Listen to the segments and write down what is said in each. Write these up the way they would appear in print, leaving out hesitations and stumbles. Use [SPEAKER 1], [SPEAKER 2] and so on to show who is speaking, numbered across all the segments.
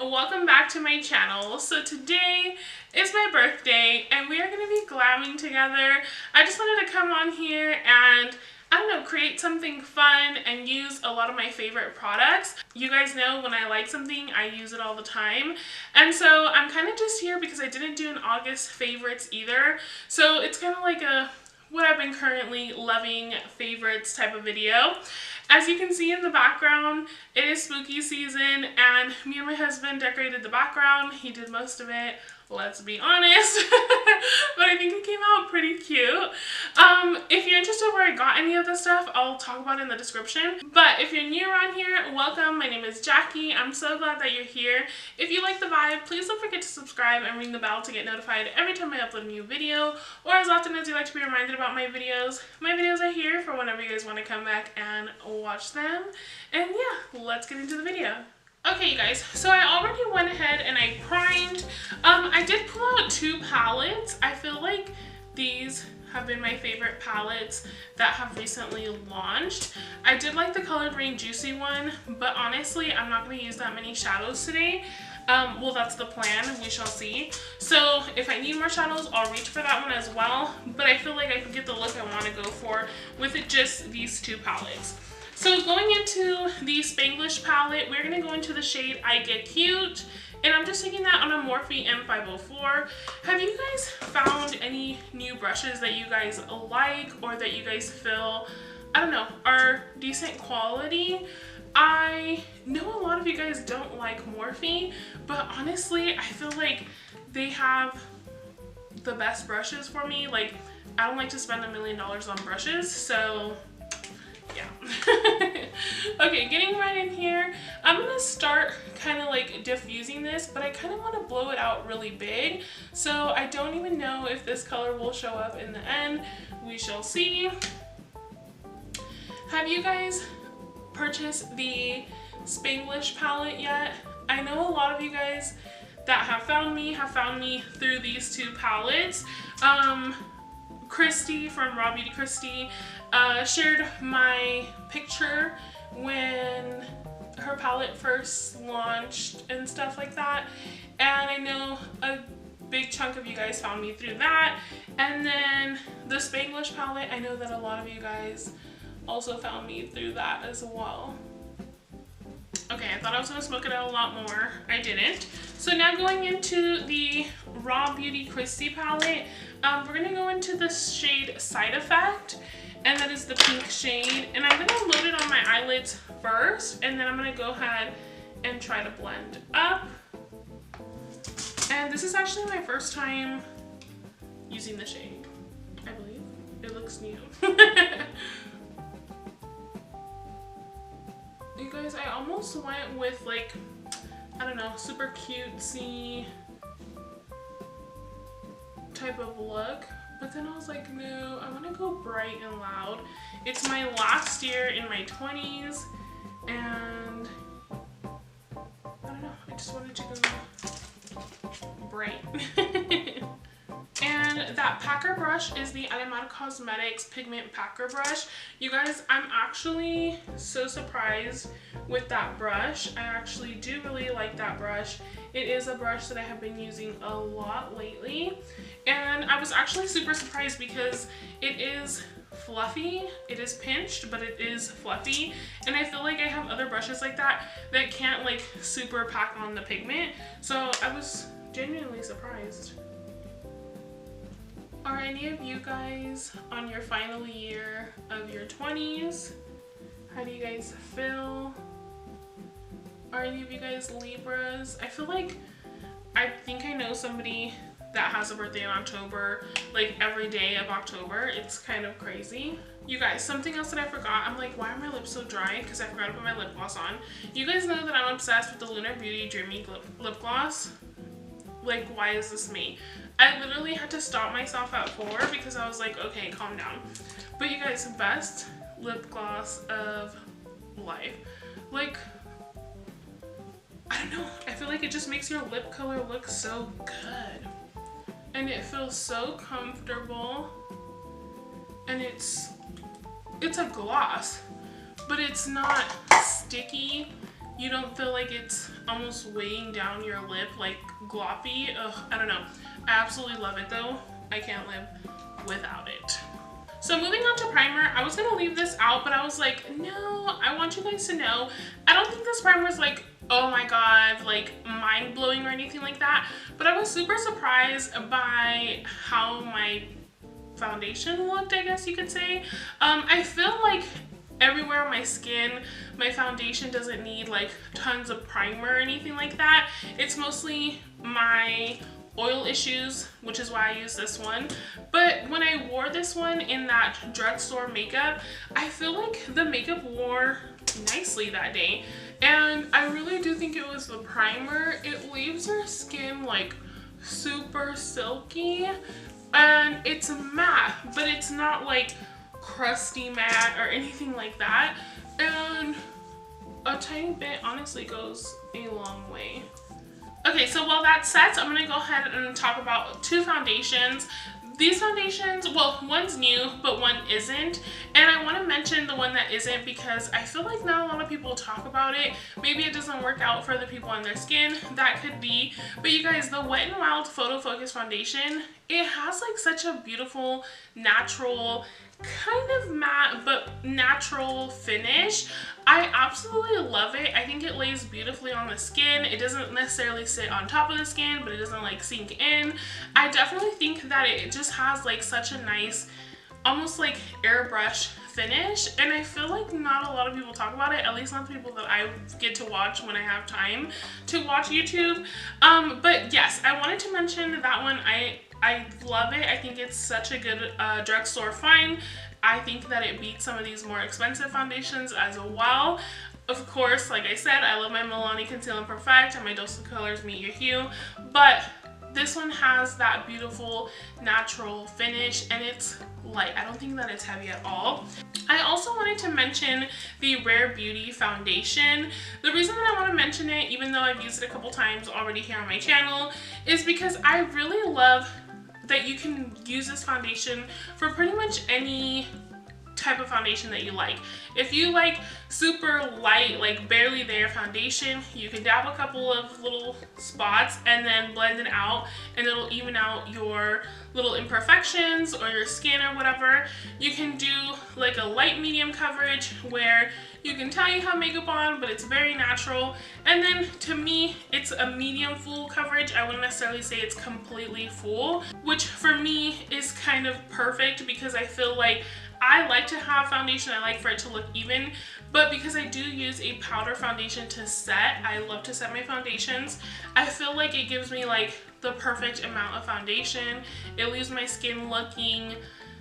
[SPEAKER 1] welcome back to my channel. So today is my birthday and we are going to be glamming together. I just wanted to come on here and I don't know, create something fun and use a lot of my favorite products. You guys know when I like something, I use it all the time. And so I'm kind of just here because I didn't do an August favorites either. So it's kind of like a what I've been currently loving favorites type of video. As you can see in the background, it is spooky season and me and my husband decorated the background. He did most of it, let's be honest, but I think it came out pretty cute. If you're interested where I got any of this stuff, I'll talk about it in the description. But if you're new around here, welcome. My name is Jackie. I'm so glad that you're here. If you like the vibe, please don't forget to subscribe and ring the bell to get notified every time I upload a new video, or as often as you like to be reminded about my videos. My videos are here for whenever you guys want to come back and watch them. And yeah, let's get into the video. Okay, you guys, so I already went ahead and I primed. I did pull out two palettes. I feel like these have been my favorite palettes that have recently launched. I did like the Colored Rain Juicy one, but honestly, I'm not going to use that many shadows today. Well, that's the plan. We shall see. So if I need more shadows, I'll reach for that one as well. But I feel like I can get the look I want to go for with it just these two palettes. So going into the Spanglis palette, we're going to go into the shade I Get Cute. And I'm just taking that on a Morphe M504. Have you guys found any new brushes that you guys like or that you guys feel, I don't know, are decent quality? I know a lot of you guys don't like Morphe, but honestly, I feel like they have the best brushes for me. Like, I don't like to spend $1 million on brushes, so yeah. Okay, getting right in here, I'm gonna start kind of like diffusing this, but I kind of want to blow it out really big, so I don't even know if this color will show up in the end. We shall see. Have you guys purchased the Spanglis palette yet? I know a lot of you guys that have found me through these two palettes. Kristi from RawBeautyKristi shared my picture when her palette first launched and stuff like that, and I know a big chunk of you guys found me through that. And then the Spanglis palette, I know that a lot of you guys also found me through that as well. Okay, I thought I was going to smoke it out a lot more. I didn't. So now going into the RawBeautyKristi palette, we're going to go into the shade Side Effect, and that is the pink shade. And I'm going to load it on my eyelids first, and then I'm going to go ahead and try to blend up. And this is actually my first time using the shade, I believe. It looks new. You guys, I almost went with like, I don't know, super cutesy type of look, but then I was like, no, I want to go bright and loud. It's my last year in my 20s, and I don't know, I just wanted to go bright. And that packer brush is the Animata Cosmetics Pigment Packer Brush. You guys, I'm actually so surprised with that brush. I actually do really like that brush. It is a brush that I have been using a lot lately. And I was actually super surprised because it is fluffy. It is pinched, but it is fluffy. And I feel like I have other brushes like that that can't like super pack on the pigment. So I was genuinely surprised. Are any of you guys on your final year of your 20s? How do you guys feel? Are any of you guys Libras? I feel like, I think I know somebody that has a birthday in October, like every day of October. It's kind of crazy. You guys, something else that I forgot. I'm like, why are my lips so dry? Because I forgot to put my lip gloss on. You guys know that I'm obsessed with the Lunar Beauty Dreamy lip gloss. Like, why is this me? I literally had to stop myself at 4 because I was like, okay, calm down. But you guys, best lip gloss of life. Like, I don't know. I feel like it just makes your lip color look so good. And it feels so comfortable. And it's a gloss, but it's not sticky you don't feel like it's almost weighing down your lip like gloppy. Ugh, I don't know. I absolutely love it though. I can't live without it. So moving on to primer, I was gonna leave this out, but I was like, no, I want you guys to know, I don't think this primer is like, oh my god, like mind-blowing or anything like that, but I was super surprised by how my foundation looked, I guess you could say. I feel like everywhere on my skin, my foundation doesn't need like tons of primer or anything like that. It's mostly my oil issues, which is why I use this one. But when I wore this one in that drugstore makeup, I feel like the makeup wore nicely that day. And I really do think it was the primer. It leaves your skin like super silky, and it's matte, but it's not like crusty matte or anything like that. And a tiny bit honestly goes a long way. Okay, so while that sets, I'm gonna go ahead and talk about two foundations. These foundations, well, one's new, but one isn't. And I wanna mention the one that isn't because I feel like not a lot of people talk about it. Maybe it doesn't work out for the people on their skin, that could be. But you guys, the Wet n Wild PhotoFocus Foundation, it has like such a beautiful, natural, kind of matte but natural finish. I absolutely love it. I think it lays beautifully on the skin. It doesn't necessarily sit on top of the skin, but it doesn't like sink in. I definitely think that it just has like such a nice, almost like airbrush finish, and I feel like not a lot of people talk about it, at least not the people that I get to watch when I have time to watch YouTube. But yes, I wanted to mention that one. I love it. I think it's such a good drugstore find. I think that it beats some of these more expensive foundations as well. Of course, like I said, I love my Milani Conceal and Perfect and my Dose of Colors Meet Your Hue, but this one has that beautiful natural finish and it's light. I don't think that it's heavy at all. I also wanted to mention the Rare Beauty foundation. The reason that I want to mention it, even though I've used it a couple times already here on my channel, is because I really love that you can use this foundation for pretty much any type of foundation that you like. If you like super light, like barely there foundation, you can dab a couple of little spots and then blend it out, and it'll even out your little imperfections or your skin or whatever. You can do like a light medium coverage where you can tell you have makeup on, but it's very natural. And then to me, it's a medium full coverage. I wouldn't necessarily say it's completely full, which for me is kind of perfect because I feel like I like to have foundation, I like for it to look even, but because I do use a powder foundation to set, I love to set my foundations, I feel like it gives me like the perfect amount of foundation. It leaves my skin looking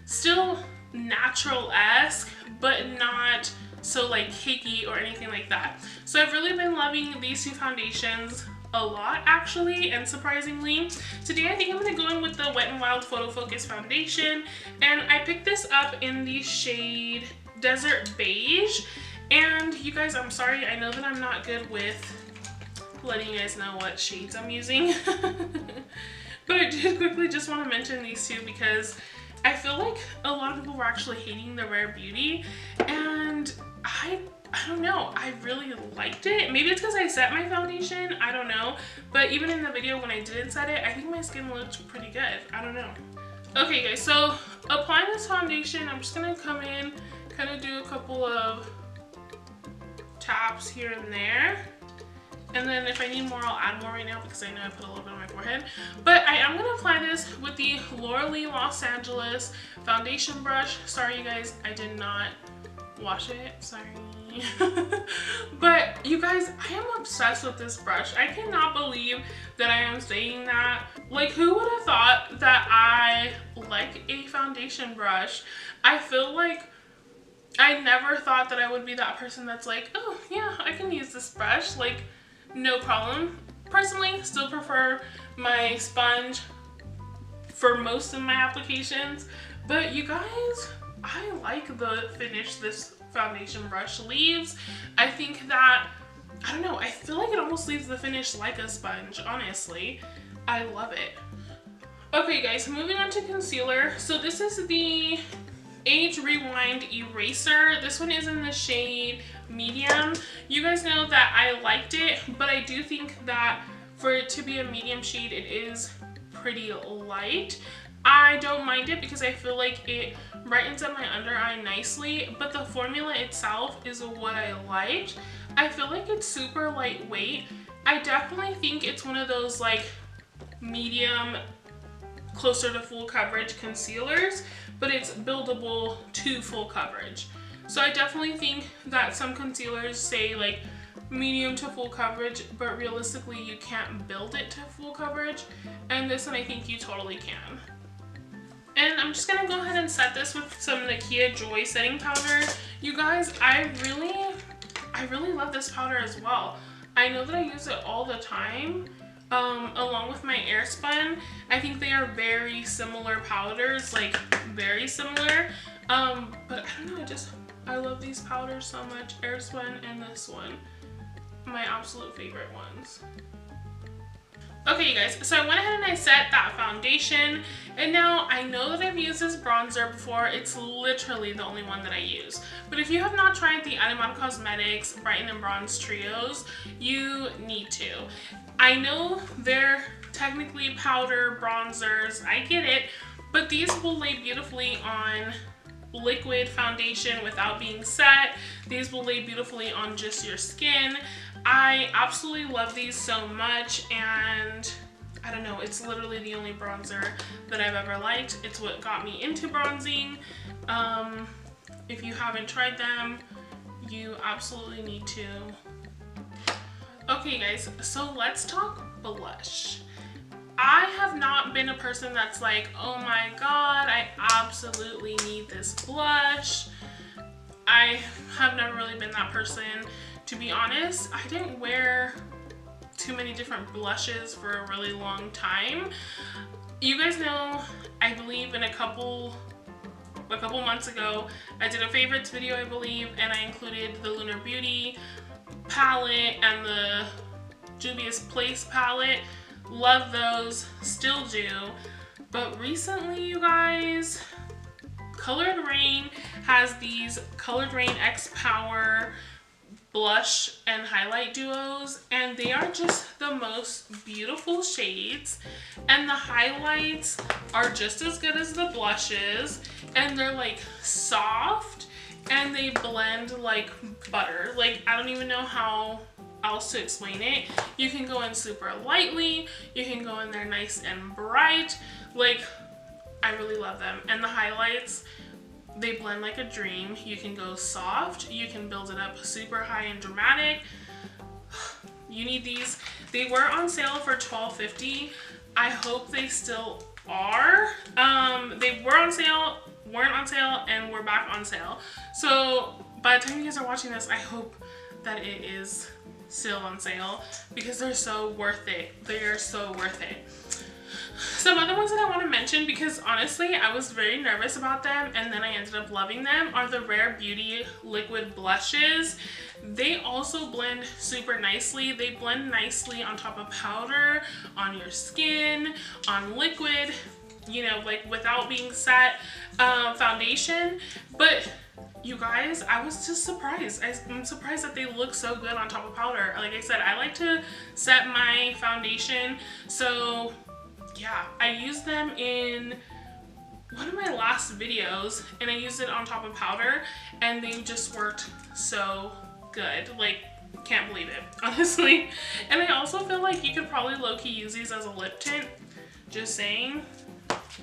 [SPEAKER 1] still natural-esque, but not so like cakey or anything like that. So I've really been loving these two foundations a lot actually, and surprisingly. Today I think I'm going to go in with the Wet n Wild PhotoFocus Foundation, and I picked this up in the shade Desert Beige. And you guys, I'm sorry, I know that I'm not good with letting you guys know what shades I'm using, but I did quickly just want to mention these two because I feel like a lot of people were actually hating the Rare Beauty, and I don't know, I really liked it. Maybe it's because I set my foundation, I don't know. But even in the video when I didn't set it, I think my skin looked pretty good. I don't know. Okay guys, so applying this foundation, I'm just gonna come in, kind of do a couple of taps here and there. And then if I need more, I'll add more right now because I know I put a little bit on my forehead. But I am gonna apply this with the Laura Lee Los Angeles foundation brush. Sorry you guys, I did not wash it, sorry. But you guys, I am obsessed with this brush. I cannot believe that I am saying that. Like, who would have thought that I like a foundation brush? I feel like I never thought that I would be that person that's like, oh yeah, I can use this brush, like no problem. Personally, still prefer my sponge for most of my applications, but you guys, I like the finish this foundation brush leaves. I think that, I don't know, I feel like it almost leaves the finish like a sponge, honestly. I love it. Okay guys, moving on to concealer. So this is the Age Rewind Eraser. This one is in the shade medium. You guys know that I liked it, but I do think that for it to be a medium shade, it is pretty light. I don't mind it because I feel like it brightens up my under eye nicely, but the formula itself is what I liked. I feel like it's super lightweight. I definitely think it's one of those like medium, closer to full coverage concealers, but it's buildable to full coverage. So I definitely think that some concealers say like medium to full coverage, but realistically you can't build it to full coverage, and this one I think you totally can. And I'm just gonna go ahead and set this with some Nikkia Joy setting powder. You guys, I really love this powder as well. I know that I use it all the time, along with my Airspun. I think they are very similar powders, like very similar. But I don't know, I love these powders so much. Airspun and this one, my absolute favorite ones. Okay, you guys, so I went ahead and I set that foundation, and now I know that I've used this bronzer before. It's literally the only one that I use. But if you have not tried the Alot Cosmetics Brighten and Bronze Trios, you need to. I know they're technically powder bronzers, I get it, but these will lay beautifully on liquid foundation without being set. These will lay beautifully on just your skin. I absolutely love these so much, and I don't know, it's literally the only bronzer that I've ever liked. It's what got me into bronzing. If you haven't tried them, you absolutely need to. Okay guys, so let's talk blush. I have not been a person that's like, oh my god, I absolutely need this blush. I have never really been that person. To be honest, I didn't wear too many different blushes for a really long time. You guys know, I believe in a couple months ago, I did a favorites video, I believe, and I included the Lunar Beauty palette and the Juvia's Place palette. Love those, still do. But recently, you guys, Colored Rain has these Colored Rain X Power blush and highlight duos, and they are just the most beautiful shades, and the highlights are just as good as the blushes, and they're like soft and they blend like butter. Like, I don't even know how else to explain it. You can go in super lightly, you can go in there nice and bright. Like, I really love them. And the highlights, they blend like a dream. You can go soft, you can build it up super high and dramatic. You need these. They were on sale for $12.50. I hope they still are. They were on sale, weren't on sale, and we're back on sale. So by the time you guys are watching this, I hope that it is still on sale, because they're so worth it. They are so worth it. Some other ones that I want to mention, because honestly I was very nervous about them and then I ended up loving them, are the Rare Beauty liquid blushes. They also blend super nicely. They blend nicely on top of powder, on your skin, on liquid, you know, like without being set foundation. But you guys, I was just surprised. I'm surprised that they look so good on top of powder. Like I said, I like to set my foundation, so yeah, I used them in one of my last videos, and I used it on top of powder, and they just worked so good. Like, can't believe it, honestly. And I also feel like you could probably low-key use these as a lip tint, just saying.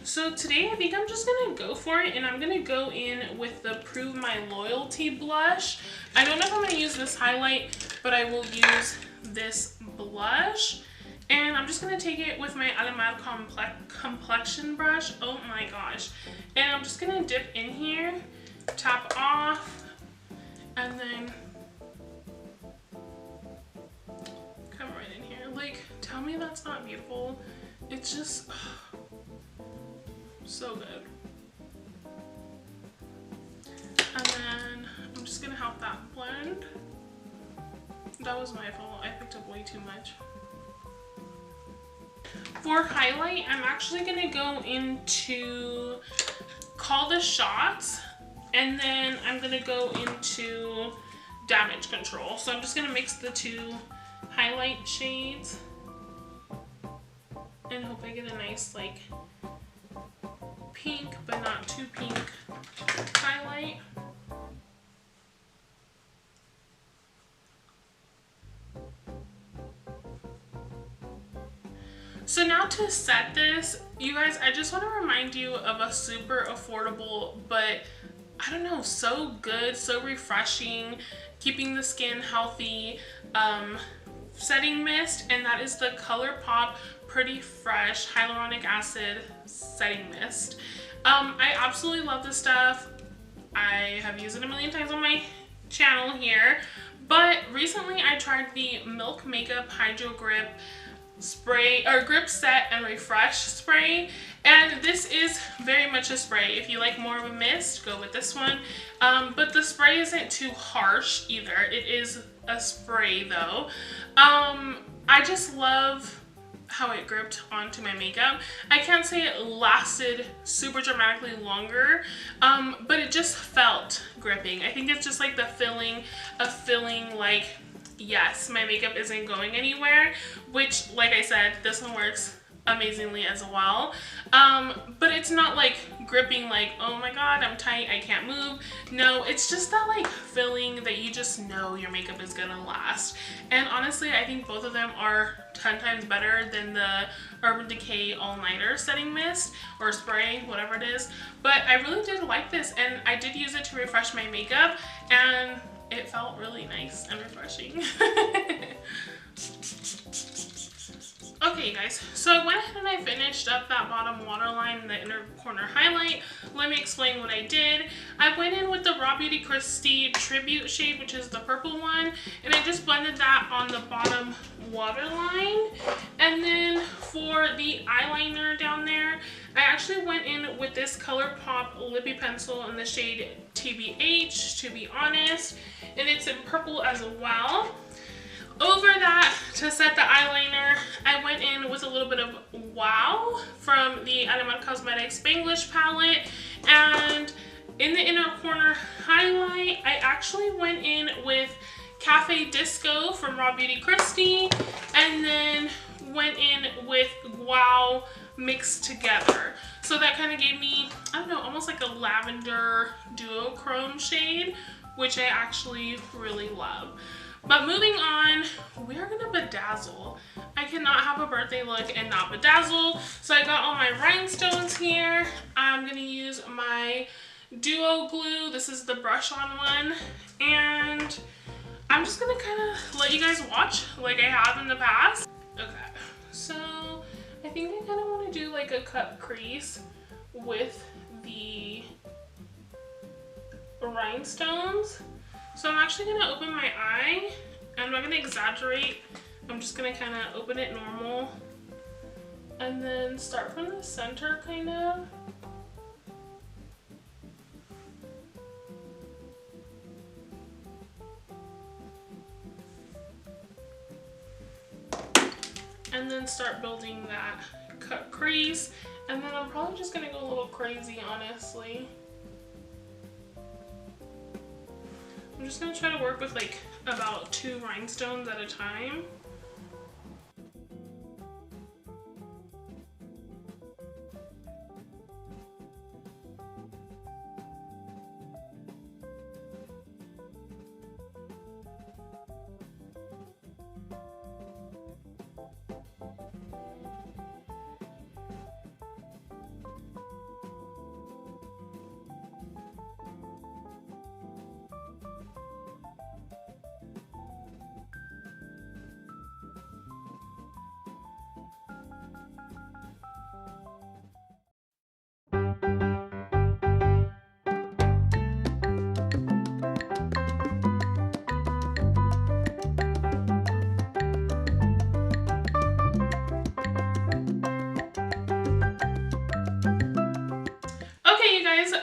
[SPEAKER 1] So today I think I'm just gonna go for it, and I'm gonna go in with the Prove My Loyalty blush. I don't know if I'm gonna use this highlight, but I will use this blush. And I'm just going to take it with my Automatic Complexion brush. Oh my gosh. And I'm just going to dip in here, tap off, and then come right in here. Like, tell me that's not beautiful. It's just so good. And then I'm just going to help that blend. That was my fault. I picked up way too much. For highlight, I'm actually going to go into Call the Shots. And then I'm going to go into Damage Control. So I'm just going to mix the two highlight shades and hope I get a nice like pink but not too pink highlight. So now to set this, you guys, I just want to remind you of a super affordable, but I don't know, so good, so refreshing, keeping the skin healthy, setting mist, and that is the ColourPop Pretty Fresh Hyaluronic Acid Setting Mist. I absolutely love this stuff. I have used it a million times on my channel here, but recently I tried the Milk Makeup Hydro Grip spray, or grip set and refresh spray, and this is very much a spray. If you like more of a mist, go with this one, but the spray isn't too harsh either. It is a spray though. I just love how it gripped onto my makeup. I can't say it lasted super dramatically longer, but it just felt gripping. I think it's just like the feeling of feeling like, yes, my makeup isn't going anywhere, which, like I said, this one works amazingly as well. But it's not like gripping like, oh my god, I'm tight, I can't move. No, it's just that like feeling that you just know your makeup is gonna last. And honestly, I think both of them are 10 times better than the Urban Decay All Nighter Setting Mist or spray, whatever it is. But I really did like this, and I did use it to refresh my makeup, and it felt really nice and refreshing. Okay, you guys, so I went ahead and I finished up that bottom waterline, the inner corner highlight. Let me explain what I did. I went in with the RawBeautyKristi Tribute shade, which is the purple one, and I just blended that on the bottom waterline. And then for the eyeliner down there, I actually went in with this ColourPop Lippy Pencil in the shade TBH, to be honest, and it's in purple as well. Over that, to set the eyeliner, I went in with a little bit of Wow from the Animal Cosmetics Spanglis Palette, and in the inner corner highlight, I actually went in with Cafe Disco from RawBeautyKristi, and then went in with Wow mixed together. So that kind of gave me, I don't know, almost like a lavender duochrome shade, which I actually really love. But moving on, we're gonna bedazzle. I cannot have a birthday look and not bedazzle. So I got all my rhinestones here. I'm gonna use my duo glue. This is the brush on one. And I'm just gonna kind of let you guys watch like I have in the past. Okay, so I think I kind of want to do like a cut crease with the rhinestones. So I'm actually going to open my eye. I'm not going to exaggerate. I'm just going to kind of open it normal. And then start from the center kind of. And then start building that cut crease. And then I'm probably just going to go a little crazy, honestly. I'm just going to try to work with like about 2 rhinestones at a time.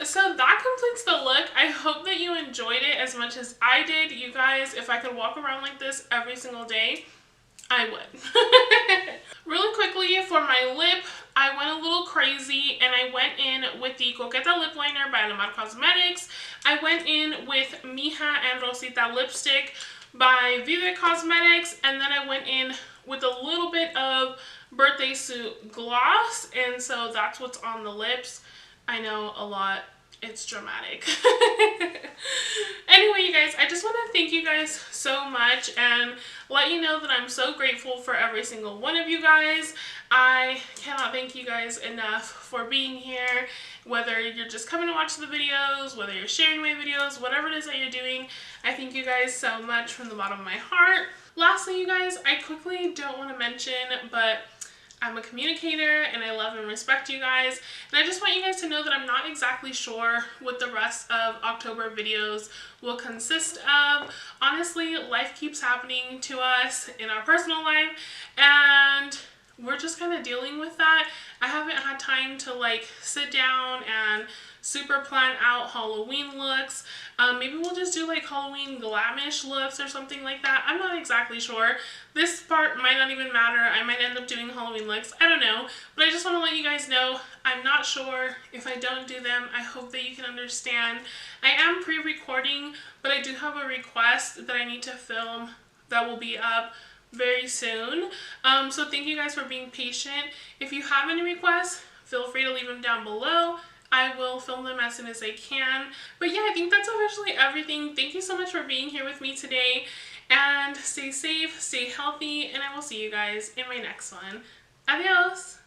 [SPEAKER 1] So that completes the look. I hope that you enjoyed it as much as I did. You guys, if I could walk around like this every single day, I would. Really quickly, for my lip, I went a little crazy and I went in with the Coqueta Lip Liner by Lunar Cosmetics. I went in with Mija and Rosita lipstick by Vive Cosmetics, and then I went in with a little bit of Birthday Suit gloss, and so that's what's on the lips. I know, a lot. It's dramatic. Anyway, you guys, I just want to thank you guys so much and let you know that I'm so grateful for every single one of you guys. I cannot thank you guys enough for being here, whether you're just coming to watch the videos, whether you're sharing my videos, whatever it is that you're doing. I thank you guys so much from the bottom of my heart. Lastly, you guys, I quickly don't want to mention, but I'm a communicator and I love and respect you guys, and I just want you guys to know that I'm not exactly sure what the rest of October videos will consist of. Honestly, life keeps happening to us in our personal life, and we're just kind of dealing with that. I haven't had time to like sit down and super plan out Halloween looks. Maybe we'll just do like Halloween glamish looks or something like that. I'm not exactly sure. This part might not even matter. I might end up doing Halloween looks. I don't know. But I just want to let you guys know I'm not sure. If I don't do them, I hope that you can understand. I am pre-recording, but I do have a request that I need to film that will be up very soon. So thank you guys for being patient. If you have any requests, feel free to leave them down below. I will film them as soon as I can. But yeah, I think that's officially everything. Thank you so much for being here with me today. And stay safe, stay healthy, and I will see you guys in my next one. Adios!